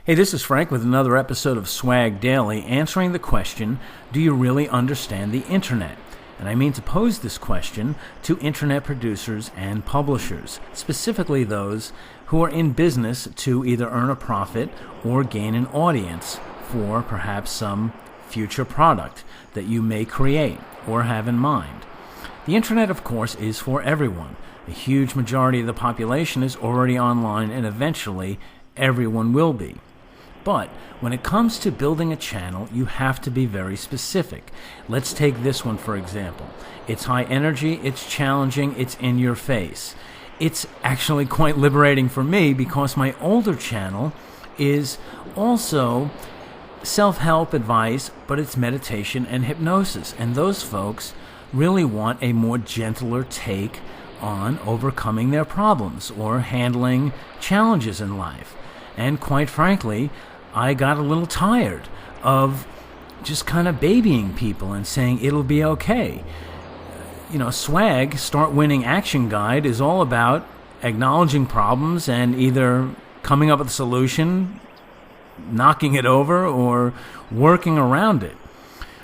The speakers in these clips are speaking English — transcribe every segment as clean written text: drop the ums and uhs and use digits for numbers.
Hey, this is Frank with another episode of S.W.A.G Daily, answering the question, do you really understand the Internet? And I mean to pose this question to Internet producers and publishers, specifically those who are in business to either earn a profit or gain an audience for perhaps some future product that you may create or have in mind. The Internet, of course, is for everyone. A huge majority of the population is already online, and eventually everyone will be. But when it comes to building a channel, you have to be very specific. Let's take this one, for example. It's high energy, it's challenging, it's in your face. It's actually quite liberating for me because my older channel is also self-help advice, but it's meditation and hypnosis. And those folks really want a more gentler take on overcoming their problems or handling challenges in life. And quite frankly, I got a little tired of just kind of babying people and saying it'll be okay. S.W.A.G, Start Winning Action Guide, is all about acknowledging problems and either coming up with a solution, knocking it over, or working around it.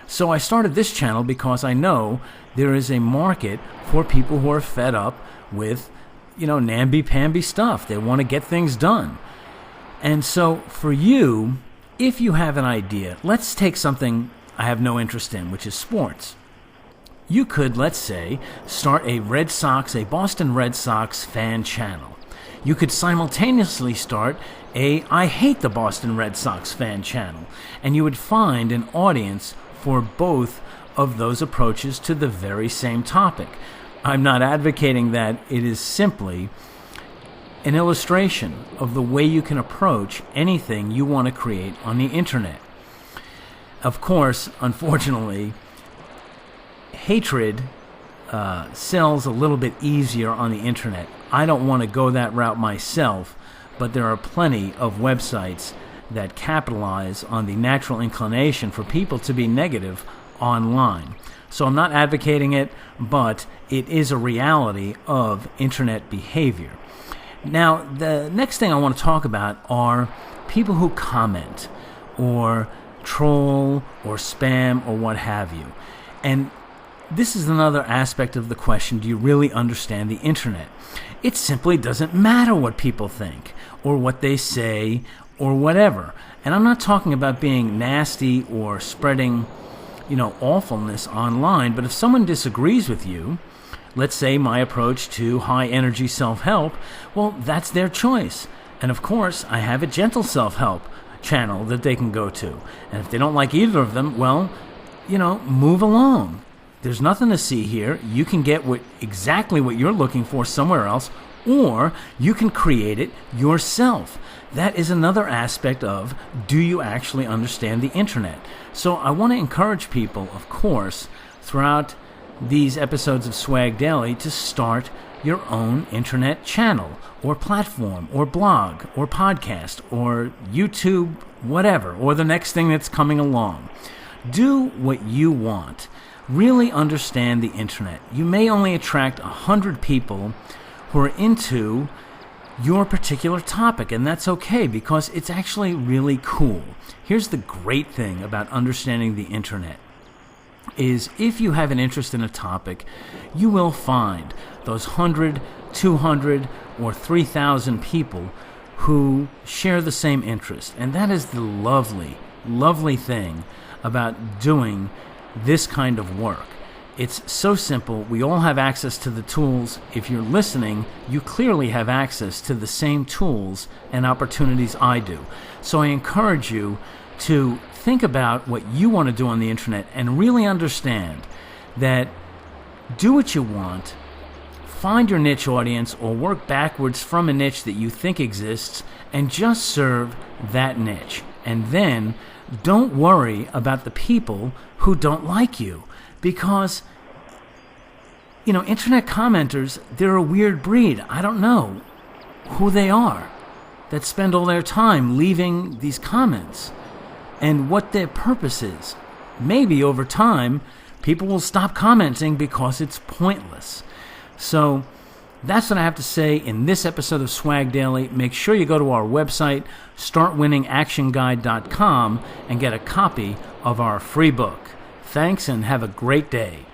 So I started this channel because I know there is a market for people who are fed up with, namby-pamby stuff. They want to get things done. And so for you, if you have an idea, let's take something I have no interest in, which is sports. You could, let's say, start a Boston Red Sox fan channel. You could simultaneously start a I hate the Boston Red Sox fan channel, and you would find an audience for both of those approaches to the very same topic. I'm not advocating that. It is simply an illustration of the way you can approach anything you want to create on the Internet. Of course, unfortunately, hatred sells a little bit easier on the Internet. I don't want to go that route myself, but there are plenty of websites that capitalize on the natural inclination for people to be negative online. So I'm not advocating it, but it is a reality of Internet behavior. Now, the next thing I want to talk about are people who comment or troll or spam or what have you. And this is another aspect of the question, do you really understand the Internet? It simply doesn't matter what people think or what they say or whatever. And I'm not talking about being nasty or spreading, awfulness online, but if someone disagrees with you, let's say my approach to high-energy self-help, well, that's their choice. And of course, I have a gentle self-help channel that they can go to. And if they don't like either of them, well, move along. There's nothing to see here. You can get exactly what you're looking for somewhere else, or you can create it yourself. That is another aspect of, do you actually understand the Internet? So I want to encourage people, of course, throughout these episodes of S.W.A.G Daily, to start your own Internet channel or platform or blog or podcast or YouTube, whatever, or the next thing that's coming along. Do what you want. Really understand the Internet. You may only attract 100 people who are into your particular topic, and that's okay because it's actually really cool. Here's the great thing about understanding the Internet is if you have an interest in a topic, you will find those 100, 200, or 3,000 people who share the same interest. And that is the lovely, lovely thing about doing this kind of work. It's so simple. We all have access to the tools. If you're listening, you clearly have access to the same tools and opportunities I do. So I encourage you to think about what you want to do on the Internet and really understand that do what you want, find your niche audience or work backwards from a niche that you think exists and just serve that niche. And then don't worry about the people who don't like you because, Internet commenters, they're a weird breed. I don't know who they are that spend all their time leaving these comments and what their purpose is. Maybe over time, people will stop commenting because it's pointless. So That's what I have to say in this episode of Swag Daily. Make sure you go to our website, startwinningactionguide.com, and get a copy of our free book. Thanks and have a great day.